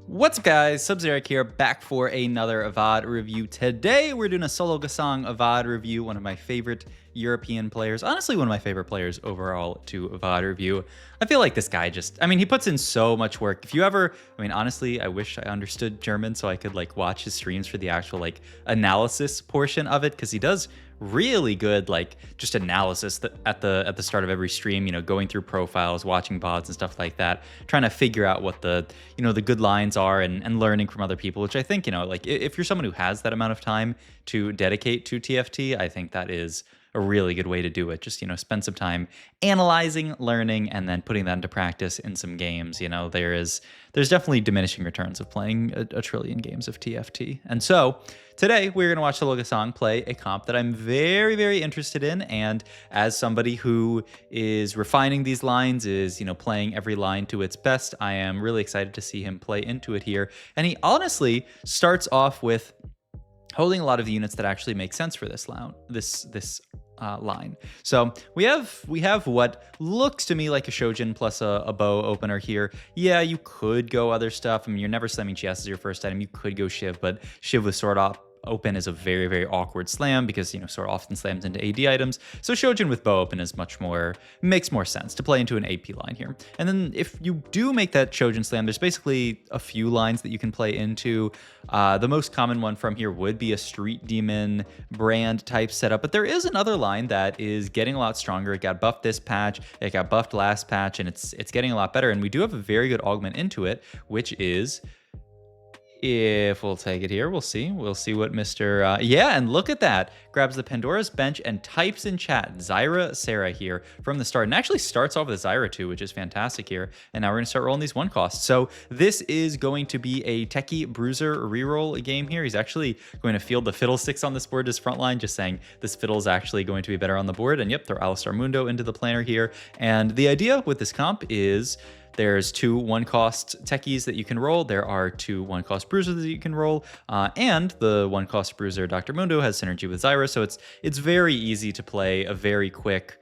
What's up guys, Sub-Zero here, back for another Avad review. Today we're doing a Sologesang Avad review, one of my favorite European players. Honestly, one of my favorite players overall to Avad review. I feel like this guy he puts in so much work. If you ever, honestly, I wish I understood German so I could watch his streams for the actual analysis portion of it, because he does really good just analysis at the start of every stream, going through profiles, watching VODs and stuff like that, trying to figure out what the the good lines are and learning from other people, which I think if you're someone who has that amount of time to dedicate to TFT, I think that is a really good way to do it. Just spend some time analyzing, learning, and then putting that into practice in some games. There's definitely diminishing returns of playing a trillion games of TFT. And so today we're going to watch Sologesang play a comp that I'm very, very interested in. And as somebody who is refining these lines, is playing every line to its best, I am really excited to see him play into it here. And he honestly starts off with holding a lot of the units that actually make sense for this line. So we have what looks to me like a Shojin plus a bow opener here. Yeah, you could go other stuff. You're never slamming GS as your first item. You could go Shiv, but Shiv with sword open is a very, very awkward slam because sword often slams into AD items. So Shojin with bow open is makes more sense to play into an AP line here. And then if you do make that Shojin slam, there's basically a few lines that you can play into. The most common one from here would be a Street Demon brand type setup, but there is another line that is getting a lot stronger. It got buffed this patch, it got buffed last patch, and it's getting a lot better. And we do have a very good augment into it, which is, if we'll take it here, we'll see what Mr. Yeah, and look at that. Grabs the Pandora's Bench and types in chat Zyra, Sera here from the start, and actually starts off with Zyra too, which is fantastic here. And now we're gonna start rolling these one costs. So this is going to be a Techie Bruiser reroll game here. He's actually going to field the Fiddlesticks on this board as front line, just saying this Fiddle is actually going to be better on the board. And yep, throw Alistar Mundo into the planner here. And the idea with this comp is there's 2 1-cost Techies that you can roll. There are 2 1-cost Bruisers that you can roll. And the 1-cost Bruiser Dr. Mundo has synergy with Zyra. So it's very easy to play a very quick,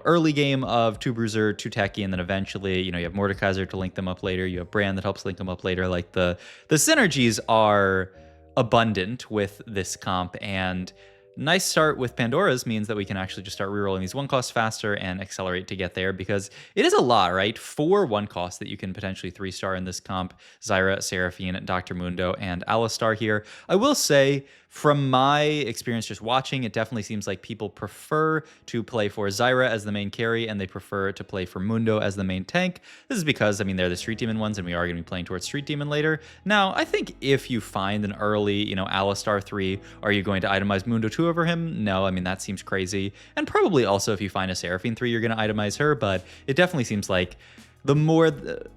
early game of 2 Bruiser, 2 Techie, and then eventually, you have Mordekaiser to link them up later. You have Brand that helps link them up later. Like the synergies are abundant with this comp, and nice start with Pandora's means that we can actually just start rerolling these 1-costs faster and accelerate to get there, because it is a lot, right? 4 1-costs that you can potentially 3-star in this comp: Zyra, Seraphine, Dr. Mundo, and Alistar here. I will say, from my experience just watching, it definitely seems like people prefer to play for Zyra as the main carry, and they prefer to play for Mundo as the main tank. This is because, they're the Street Demon ones, and we are going to be playing towards Street Demon later. Now, I think if you find an early, Alistar 3, are you going to itemize Mundo 2 over him? No, that seems crazy. And probably also if you find a Seraphine 3, you're going to itemize her, but it definitely seems like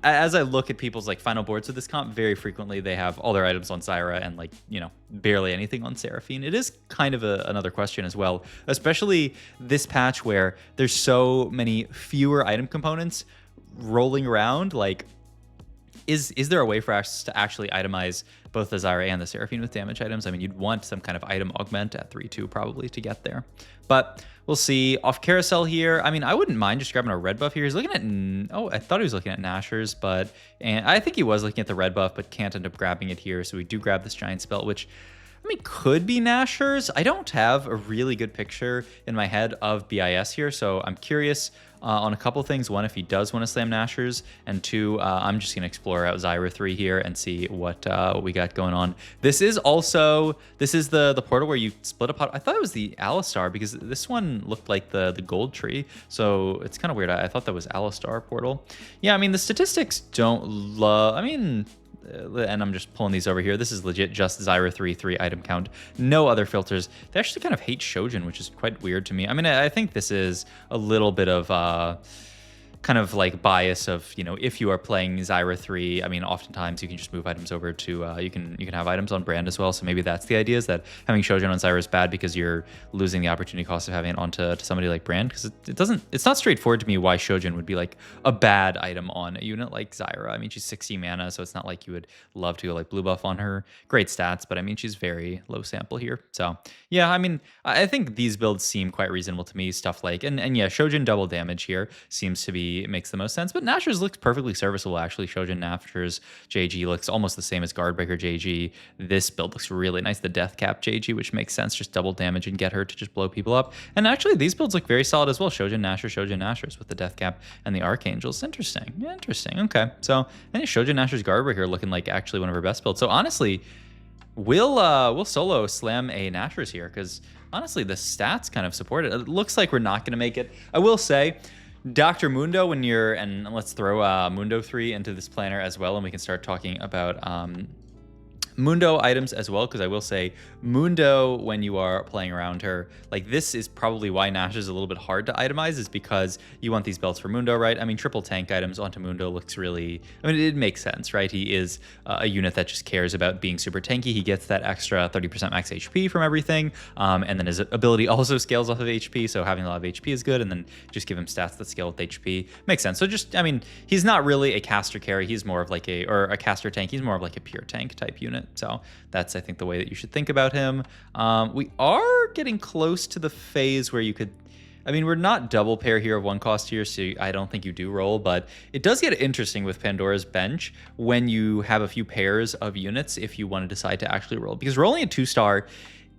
as I look at people's final boards with this comp, very frequently they have all their items on Zyra and barely anything on Seraphine. It is kind of another question as well, especially this patch where there's so many fewer item components rolling around. Is there a way for us to actually itemize both the Zyra and the Seraphine with damage items? You'd want some kind of item augment at 3-2 probably to get there. But we'll see. Off carousel here, I wouldn't mind just grabbing a red buff here. He's looking at, oh, I thought he was looking at Nashers, and I think he was looking at the red buff, but can't end up grabbing it here. So we do grab this giant spell, which could be Nashers. I don't have a really good picture in my head of BIS here, so I'm curious on a couple things. One, if he does want to slam Nashers, and 2, I'm just going to explore out Zyra 3 here and see what we got going on. This is the portal where you split up. I thought it was the Alistar, because this one looked like the gold tree, so it's kind of weird. I thought that was Alistar portal. Yeah, the statistics don't love, and I'm just pulling these over here. This is legit just Zyra 3 item count. No other filters. They actually kind of hate Shojin, which is quite weird to me. I think this is a little bit of kind of bias of, if you are playing Zyra 3, oftentimes you can just move items over to, you can have items on brand as well. So maybe that's the idea, is that having Shojin on Zyra is bad because you're losing the opportunity cost of having it onto somebody like brand, because it's not straightforward to me why Shojin would be a bad item on a unit like Zyra. She's 60 mana, so it's not like you would love to go blue buff on her. Great stats, but she's very low sample here. So yeah, I think these builds seem quite reasonable to me. Stuff and yeah, Shojin double damage here seems to be JG makes the most sense, but Nashor's looks perfectly serviceable, actually. Shojin Nashor's JG looks almost the same as Guardbreaker JG. This build looks really nice. The Death Cap JG, which makes sense, just double damage and get her to just blow people up. And actually, these builds look very solid as well. Shojin Nashor's with the Death Cap and the Archangels. Interesting. Yeah, interesting. Okay. So, and Shojin Nashor's Guardbreaker looking like actually one of her best builds. So honestly, we'll solo slam a Nashor's here, because honestly, the stats kind of support it. It looks like we're not going to make it. I will say, Dr. Mundo, when you're, and let's throw Mundo 3 into this planner as well, and we can start talking about Mundo items as well, because I will say Mundo, when you are playing around her, like this is probably why Nash is a little bit hard to itemize, is because you want these belts for Mundo, right? I mean, triple tank items onto Mundo looks really, I mean, it makes sense, right? He is a unit that just cares about being super tanky. He gets that extra 30% max HP from everything, and then his ability also scales off of HP, so having a lot of HP is good, and then just give him stats that scale with HP makes sense. So just, I mean, he's not really a caster carry, he's more of like a caster tank, he's more of like a pure tank type unit. So that's, I think, the way that you should think about him. We are getting close to the phase where you could, I mean, we're not double pair here of one cost here, so I don't think you do roll, but it does get interesting with Pandora's Bench when you have a few pairs of units if you want to decide to actually roll. Because rolling a 2-star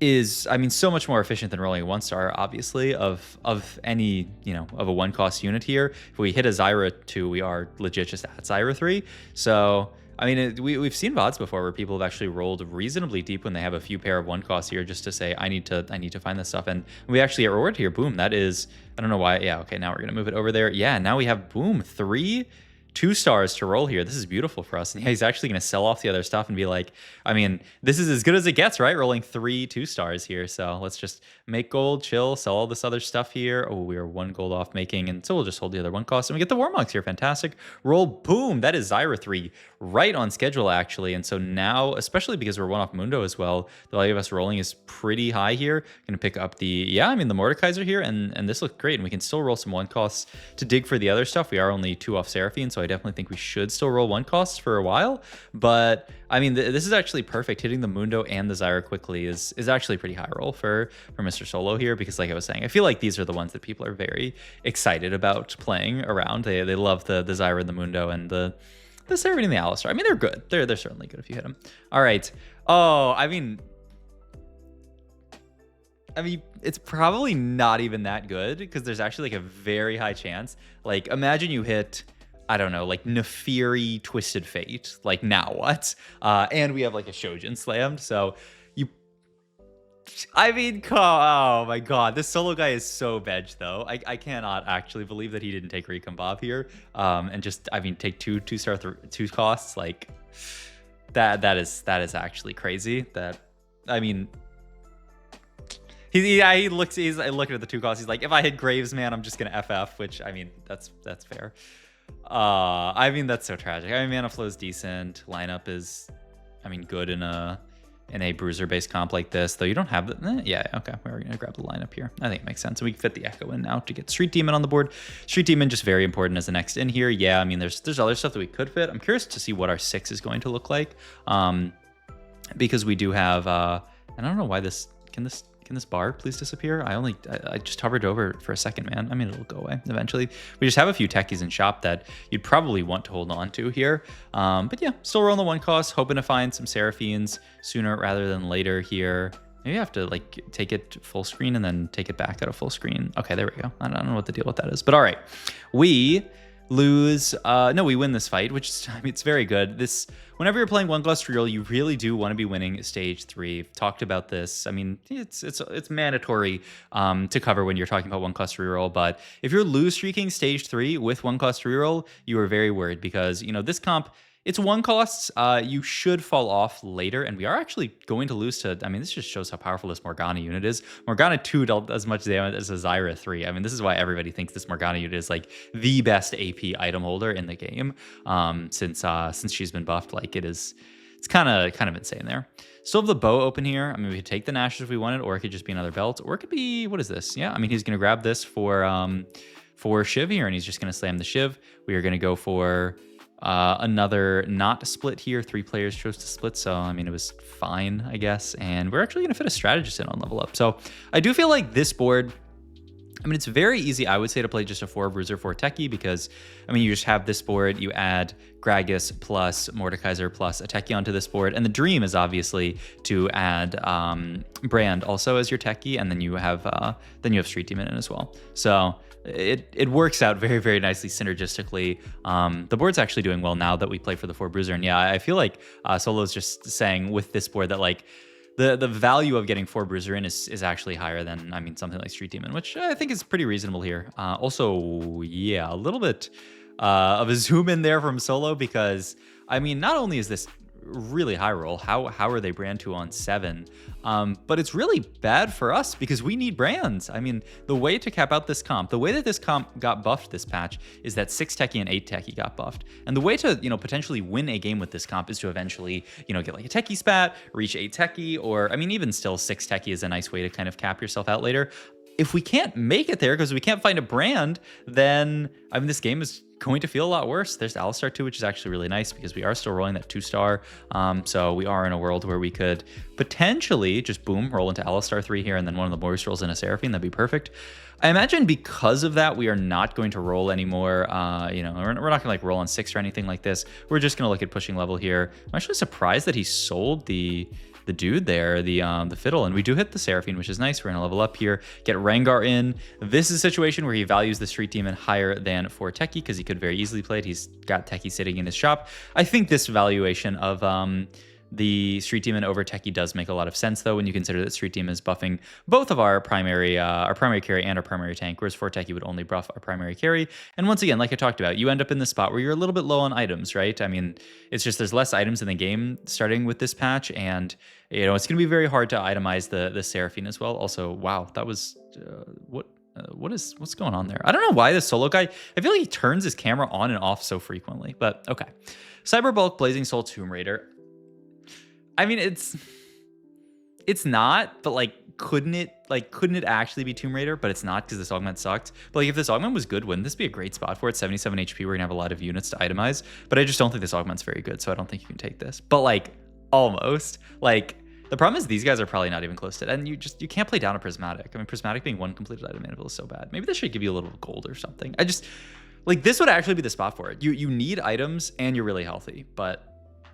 is, I mean, so much more efficient than rolling a 1-star, obviously, of any, you know, of a 1-cost unit here. If we hit a Zyra 2, we are legit just at Zyra 3. So I mean, we've seen VODs before where people have actually rolled reasonably deep when they have a few pair of 1-costs here, just to say, I need to find this stuff. And we actually get rewarded here. Boom, that is, I don't know why. Yeah, okay, now we're gonna move it over there. Yeah, now we have, boom, 3 2-stars to roll here. This is beautiful for us. And yeah, he's actually going to sell off the other stuff and be like, I mean, this is as good as it gets, right? Rolling 3 2-stars here. So let's just make gold, chill, sell all this other stuff here. Oh, we are 1 gold off making, and so we'll just hold the other 1 cost. And we get the Warmogs here. Fantastic. Roll, boom. That is Zyra 3, right on schedule, actually. And so now, especially because we're 1 off Mundo as well, the value of us rolling is pretty high here. Going to pick up the, yeah, I mean, the Mordekaiser here, and this looks great. And we can still roll some 1 costs to dig for the other stuff. We are only 2 off Seraphine, so I definitely think we should still roll 1 costs for a while. But I mean, this is actually perfect. Hitting the Mundo and the Zyra quickly is actually a pretty high roll for Mr. Solo here, because like I was saying, I feel like these are the ones that people are very excited about playing around. They love the Zyra and the Mundo and the Seraphine and the Alistar. I mean, they're good. They're certainly good if you hit them. All right. Oh, I mean, it's probably not even that good, because there's actually like a very high chance. Like, imagine you hit, I don't know, like Nefiri Twisted Fate. Like, now what? And we have like a Shojin slammed. So I mean, oh my god, this solo guy is so veg though. I cannot actually believe that he didn't take Recon Bob here. And just, I mean, take 2-star 2 costs. Like, that is actually crazy. That, I mean, he looks, he's looking at the 2 costs. He's like, if I hit Graves, man, I'm just gonna FF, which, I mean, that's fair. I mean, that's so tragic. I mean, mana flow is decent. Lineup is, I mean, good in a Bruiser based comp like this, though you don't have the, yeah, okay, we're gonna grab the lineup here. I think it makes sense. And we can fit the Echo in now to get Street Demon on the board. Street Demon just very important as the next in here. Yeah, I mean, there's other stuff that we could fit. I'm curious to see what our 6 is going to look like, because we do have, I don't know why this bar please disappear? I just hovered over it for a second, man. I mean, it'll go away eventually. We just have a few techies in shop that you'd probably want to hold on to here. But yeah, still rolling the 1 cost, hoping to find some Seraphines sooner rather than later here. Maybe I have to like take it full screen and then take it back out of full screen. Okay, there we go. I don't know what the deal with that is, but all right. We lose, no, we win this fight, which is, I mean, it's very good. This, whenever you're playing 1-cost reroll, you really do want to be winning stage 3. Talked about this. I mean, it's mandatory to cover when you're talking about 1-cost reroll, but if you're lose streaking stage 3 with 1-cost reroll, you are very worried, because, you know, this comp, it's 1 costs. You should fall off later, and we are actually going to lose to, I mean, this just shows how powerful this Morgana unit is. Morgana 2 dealt as much damage as a Zyra 3. I mean, this is why everybody thinks this Morgana unit is like the best AP item holder in the game, since she's been buffed. Like, it's kind of insane there. Still have the bow open here. I mean, we could take the Nash if we wanted, or it could just be another belt, or it could be, what is this? Yeah, I mean, he's going to grab this for Shiv here, and he's just going to slam the Shiv. We are going to go for another not split here. 3 players chose to split, so I mean, it was fine, I guess. And we're actually going to fit a strategist in on level up. So I do feel like this board, I mean, it's very easy, I would say, to play just a 4 Bruiser, 4 Techie because, I mean, you just have this board, you add Gragas plus Mordekaiser plus a Techie onto this board, and the dream is obviously to add Brand also as your Techie, and then you have Street Demon in as well. So it works out very, very nicely synergistically. The board's actually doing well now that we play for the 4 Bruiser, and yeah, I feel like Solo's just saying with this board that like, the value of getting 4 Bruiser in is actually higher than, I mean, something like Street Demon, which I think is pretty reasonable here. Also, yeah, a little bit of a zoom in there from Solo because, I mean, not only is this really high roll, how are they brand 2 on 7? But it's really bad for us because we need brands. I mean, the way to cap out this comp, the way that this comp got buffed this patch is that 6 Techie and 8 Techie got buffed. And the way to, potentially win a game with this comp is to eventually, get like a Techie spat, reach 8 Techie, or I mean, even still 6 Techie is a nice way to kind of cap yourself out later. If we can't make it there because we can't find a brand, then I mean, this game is going to feel a lot worse. There's Alistar 2, which is actually really nice because we are still rolling that 2-star. So we are in a world where we could potentially just boom, roll into Alistar 3 here, and then one of the boys rolls in a Seraphine. That'd be perfect. I imagine because of that, we are not going to roll anymore. We're not gonna like roll on 6 or anything like this. We're just gonna look at pushing level here. I'm actually surprised that he sold the dude there, the fiddle, and we do hit the Seraphine, which is nice. We're gonna level up here, get Rengar in. This is a situation where he values the Street Demon higher than 4 Techie because he could very easily play it. He's got Techie sitting in his shop. I think this valuation of the Street Demon over Techie does make a lot of sense, though, when you consider that Street Demon is buffing both of our primary carry and our primary tank, whereas 4 Techie would only buff our primary carry. And once again, like I talked about, you end up in the spot where you're a little bit low on items, right? I mean, it's just there's less items in the game starting with this patch, and it's going to be very hard to itemize the Seraphine as well. Also, wow, that was what's going on there? I don't know why the Solo guy, I feel like he turns his camera on and off so frequently, but okay. Cyberbulk, Blazing Soul, Tomb Raider. I mean, it's not, but like, couldn't it actually be Tomb Raider? But it's not because this augment sucked. But like, if this augment was good, wouldn't this be a great spot for it? 77 HP, we're gonna have a lot of units to itemize. But I just don't think this augment's very good, so I don't think you can take this. But like, almost. Like, the problem is these guys are probably not even close to it, and you can't play down a Prismatic. I mean, Prismatic being 1 completed item manable is so bad. Maybe this should give you a little gold or something. I just, like, this would actually be the spot for it. You need items and you're really healthy, but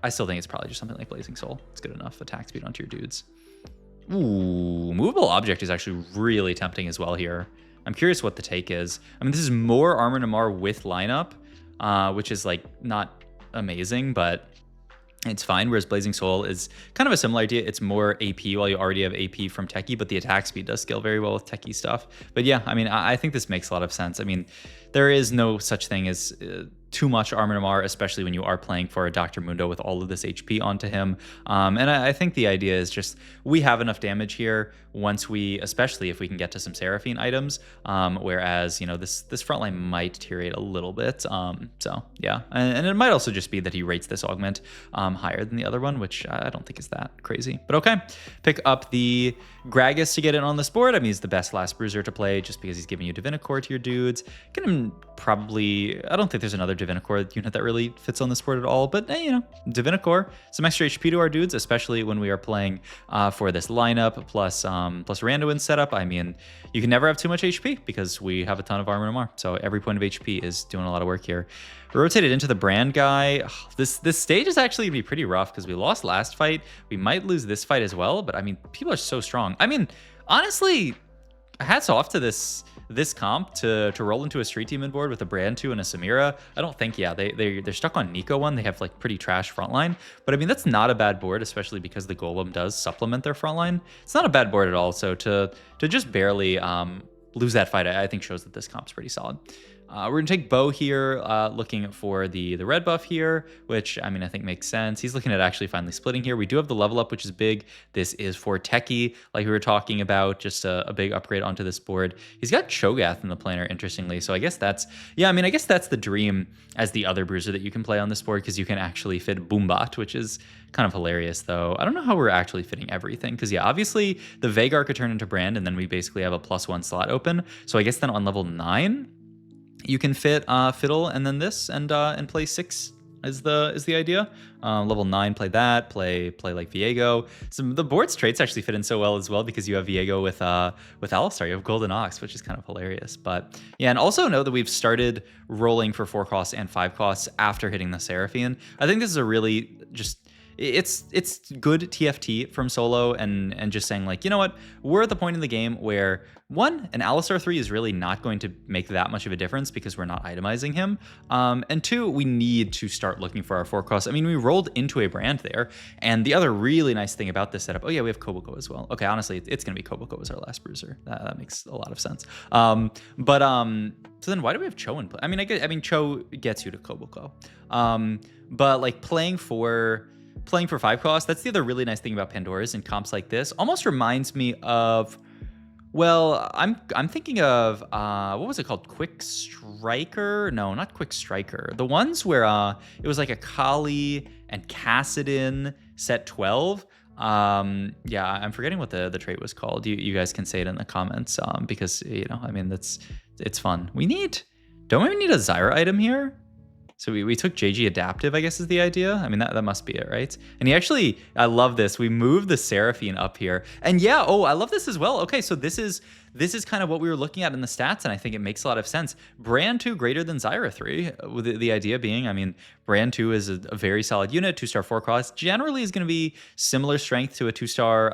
I still think it's probably just something like Blazing Soul. It's good enough attack speed onto your dudes. Ooh, Movable Object is actually really tempting as well here. I'm curious what the take is. I mean, this is more Armor Namar with lineup, which is like not amazing, but it's fine, whereas Blazing Soul is kind of a similar idea. It's more AP while you already have AP from Techie, but the attack speed does scale very well with Techie stuff. But yeah, I mean, I think this makes a lot of sense. I mean, there is no such thing as too much Armor Namar, especially when you are playing for a Dr. Mundo with all of this HP onto him. And I think the idea is just we have enough damage here once especially if we can get to some Seraphine items, whereas, this front line might deteriorate a little bit. So yeah, and it might also just be that he rates this augment higher than the other one, which I don't think is that crazy. But okay, pick up the Gragas to get in on this board. I mean, he's the best last Bruiser to play just because he's giving you Divinicore to your dudes. Get him probably, I don't think there's another Divinicore unit that really fits on this board at all, but Divinicore, some extra HP to our dudes, especially when we are playing for this lineup plus Randuin setup. I mean, you can never have too much HP because we have a ton of Armor Namar, so every point of HP is doing a lot of work here. We rotated into the Brand guy. This stage is actually gonna be pretty rough because we lost last fight. We might lose this fight as well, but I mean, people are so strong. I mean, honestly, hats off to this comp to roll into a Street Demon board with a Brand 2 and a Samira. I don't think, yeah, they're stuck on Nico 1. They have like pretty trash frontline, but I mean, that's not a bad board, especially because the Golem does supplement their frontline. It's not a bad board at all. So to just barely lose that fight, I think shows that this comp's pretty solid. We're gonna take Bo here, looking for the red buff here, which I mean, I think makes sense. He's looking at actually finally splitting here. We do have the level up, which is big. This is for Techie, like we were talking about, just a big upgrade onto this board. He's got Cho'Gath in the planner, interestingly. So I guess that's, yeah, I mean, I guess that's the dream as the other Bruiser that you can play on this board, because you can actually fit Boombot, which is kind of hilarious, though. I don't know how we're actually fitting everything, because yeah, obviously the Vhagar could turn into Brand, and then we basically have a +1 slot open. So I guess then on level 9, you can fit Fiddle and then this and play 6 is the idea. Level 9, play that, play like Viego. The board's traits actually fit in so well as well because you have Viego with Alistar. You have Golden Ox, which is kind of hilarious. But yeah, and also know that we've started rolling for 4 costs and 5 costs after hitting the Seraphine. I think this is a really just it's good TFT from Solo and just saying like, you know what, we're at the point in the game where one, an Alistar 3 is really not going to make that much of a difference because we're not itemizing him. And two, we need to start looking for our 4 costs. I mean, we rolled into a brand there. And the other really nice thing about this setup, oh yeah, we have Koboko as well. Okay, honestly, it's going to be Koboko as our last Bruiser. That makes a lot of sense. So then why do we have Cho in play? I mean, Cho gets you to Koboko. But like playing for 5 costs, that's the other really nice thing about Pandora's and comps like this. Almost reminds me of, well, I'm thinking of what was it called? Quick Striker? No, not Quick Striker. The ones where it was like a Kali and Kassadin set 12. Yeah, I'm forgetting what the trait was called. You guys can say it in the comments because I mean it's fun. Don't we need a Zyra item here? So we took JG Adaptive, I guess is the idea. I mean, that must be it, right? And he actually, I love this. We moved the Seraphine up here. And yeah, I love this as well. Okay, so this is kind of what we were looking at in the stats, and I think it makes a lot of sense. Brand 2 greater than Zyra 3, with the idea being, I mean, Brand 2 is a very solid unit, 2-star 4 cost. Generally is going to be similar strength to a 2-star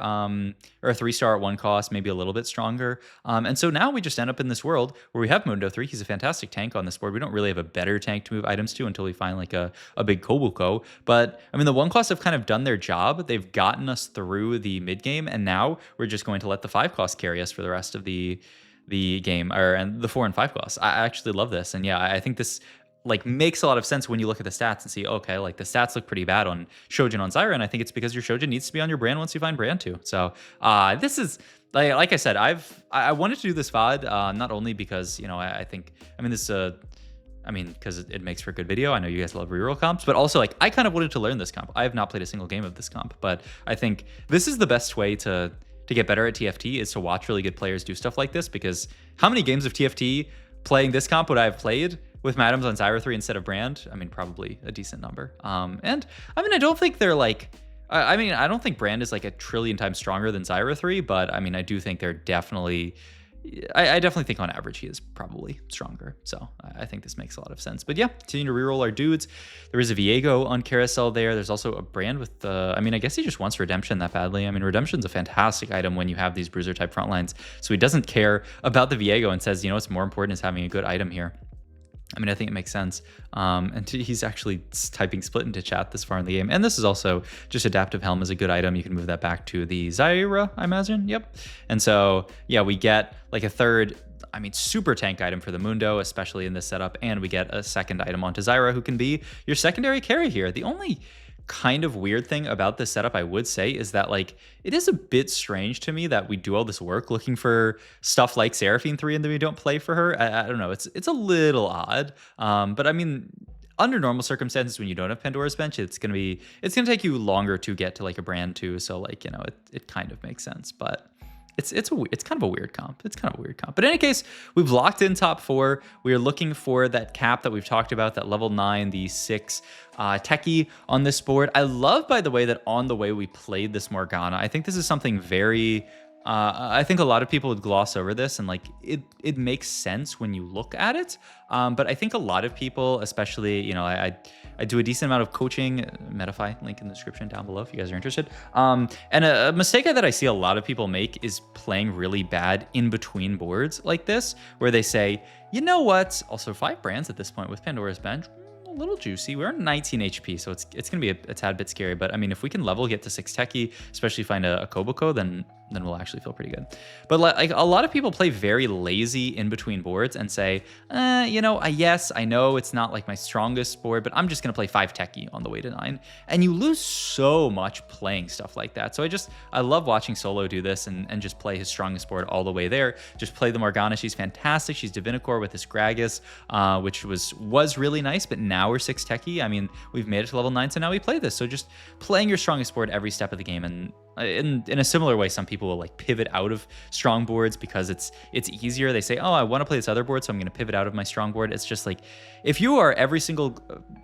or a 3-star at 1 cost, maybe a little bit stronger. And so now we just end up in this world where we have Mundo 3. He's a fantastic tank on this board. We don't really have a better tank to move items to until we find like a big Kobuko. But I mean, the 1 costs have kind of done their job. They've gotten us through the mid game, and now we're just going to let the 5 cost carry us for the rest of the game, and the 4 and 5 costs. I actually love this, and yeah, I think this like makes a lot of sense when you look at the stats and see, okay, like the stats look pretty bad on Shojin on Zyra, and I think it's because your Shojin needs to be on your brand once you find brand 2. So this is like I said, I wanted to do this VOD not only because because it makes for a good video. I know you guys love reroll comps, but also like I kind of wanted to learn this comp. I have not played a single game of this comp, but I think this is the best way to get better at TFT is to watch really good players do stuff like this, because how many games of TFT playing this comp would I have played with Madams on Zyra 3 instead of Brand? I mean, probably a decent number. And I mean, I don't think they're like, I don't think Brand is like a trillion times stronger than Zyra 3, but I mean, I do think they're definitely, I definitely think on average he is probably stronger. So I think this makes a lot of sense. But yeah, continue to reroll our dudes. There is a Viego on Carousel there. There's also a Brand with the, I mean, I guess he just wants Redemption that badly. I mean, Redemption's a fantastic item when you have these Bruiser type front lines. So he doesn't care about the Viego and says, what's more important is having a good item here. I mean, I think it makes sense. And he's actually typing split into chat this far in the game. And this is also just Adaptive Helm is a good item. You can move that back to the Zyra, I imagine. Yep. And so, yeah, we get like a third, I mean, super tank item for the Mundo, especially in this setup. And we get a second item onto Zyra, who can be your secondary carry here. The only kind of weird thing about this setup, I would say, is that like it is a bit strange to me that we do all this work looking for stuff like Seraphine 3 and then we don't play for her. I don't know, it's a little odd, but I mean, under normal circumstances when you don't have Pandora's Bench, it's gonna take you longer to get to like a brand 2, so like it kind of makes sense. But it's kind of a weird comp. But in any case, we've locked in top 4. We are looking for that cap that we've talked about, that level 9, the 6 Techie on this board. I love, by the way, that on the way we played this Morgana. I think this is something very, I think a lot of people would gloss over this, and like it makes sense when you look at it. But I think a lot of people, especially, I do a decent amount of coaching, Metafy, link in the description down below if you guys are interested. And a mistake that I see a lot of people make is playing really bad in between boards like this, where they say, you know what, also 5 brands at this point with Pandora's Bench, a little juicy. We're 19 HP, so it's gonna be a tad bit scary. But I mean, if we can level get to 6 Techie, especially find a Koboko, then we'll actually feel pretty good. But like a lot of people play very lazy in between boards and say, yes, I know it's not like my strongest board, but I'm just gonna play 5 Techie on the way to 9. And you lose so much playing stuff like that. So I love watching Solo do this and just play his strongest board all the way there. Just play the Morgana. She's fantastic. She's Divinicore with his Gragas, which was really nice, but now we're 6 Techie. I mean, we've made it to level 9, so now we play this. So just playing your strongest board every step of the game, and in a similar way, some people will like pivot out of strong boards because it's easier. They say, oh, I want to play this other board, so I'm going to pivot out of my strong board. It's just like, if you are every single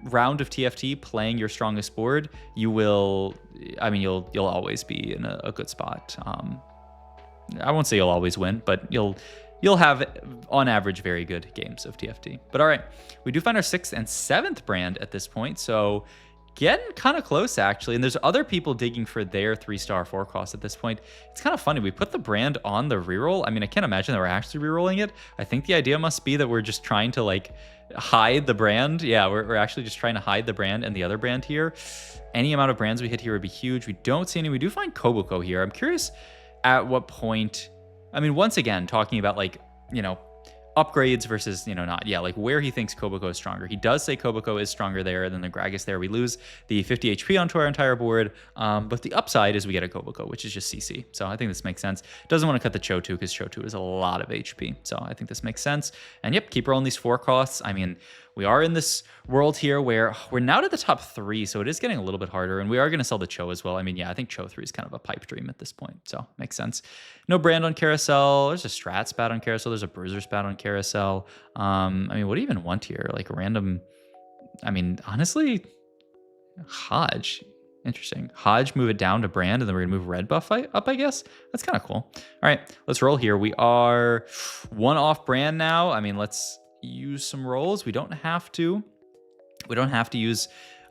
round of TFT playing your strongest board, you will, I mean, you'll always be in a good spot. I won't say you'll always win, but you'll have, on average, very good games of TFT. But all right, we do find our 6th and 7th brand at this point, so getting kind of close, actually. And there's other people digging for their 3-star 4 cost at this point. It's kind of funny. We put the brand on the reroll. I mean, I can't imagine that we're actually rerolling it. I think the idea must be that we're just trying to like hide the brand. Yeah, we're actually just trying to hide the brand and the other brand here. Any amount of brands we hit here would be huge. We don't see any. We do find Koboko here. I'm curious at what point. I mean, once again, talking about like, you know, upgrades versus, you know, not. Yeah, like where he thinks Koboko is stronger. He does say Koboko is stronger there than the Gragas there. We lose the 50 HP onto our entire board, but the upside is we get a Koboko, which is just CC. So I think this makes sense. Doesn't want to cut the Chotu because Chotu is a lot of HP. So I think this makes sense. And yep, keep rolling these 4 costs. I mean, we are in this world here where we're now to the top 3, so it is getting a little bit harder, and we are going to sell the Cho as well. I mean, yeah, I think Cho 3 is kind of a pipe dream at this point, so makes sense. No brand on Carousel. There's a Strat spat on Carousel. There's a Bruiser spat on Carousel. I mean, what do you even want here? Like random, I mean, honestly, Hodge. Interesting. Hodge, move it down to brand, and then we're going to move red buff up, I guess. That's kind of cool. All right, let's roll here. We are 1 off brand now. I mean, let's use some rolls. We don't have to. We don't have to use,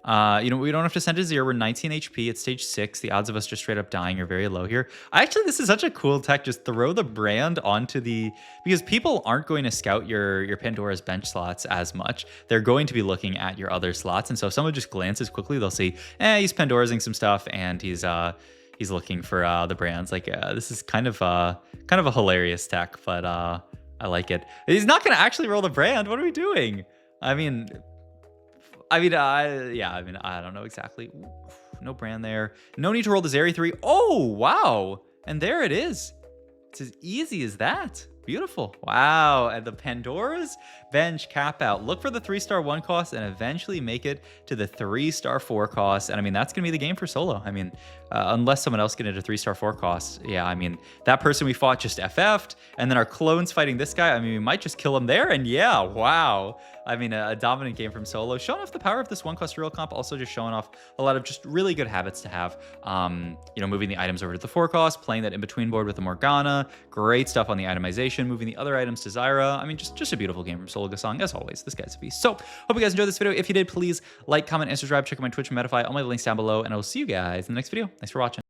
you know, we don't have to send to 0. We're 19 HP. It's stage 6. The odds of us just straight up dying are very low here. Actually, this is such a cool tech. Just throw the brand onto the, because people aren't going to scout your Pandora's bench slots as much. They're going to be looking at your other slots. And so if someone just glances quickly, they'll see, he's Pandorazing some stuff, and he's looking for the brands. Like, this is kind of a hilarious tech, but I like it. He's not going to actually roll the brand. What are we doing? I mean, yeah, I mean, I don't know exactly. No brand there. No need to roll the Zyra 3. Oh, wow. And there it is. It's as easy as that. Beautiful. Wow. And the Pandora's bench cap out. Look for the 3-star 1 cost and eventually make it to the 3-star 4 cost. And I mean, that's going to be the game for solo. I mean, unless someone else get into 3-star 4 costs. Yeah, I mean, that person we fought just FF'd, and then our clones fighting this guy. I mean, we might just kill him there. And yeah, wow. I mean, a dominant game from solo. Showing off the power of this 1 cost real comp. Also just showing off a lot of just really good habits to have. You know, moving the items over to the 4 cost, playing that in-between board with the Morgana. Great stuff on the itemization. Moving the other items to Zyra. I mean, just a beautiful game from Sologesang. As always, this guy's a beast. So, hope you guys enjoyed this video. If you did, please like, comment, and subscribe. Check out my Twitch and Metafy. All my links down below, and I will see you guys in the next video. Thanks for watching.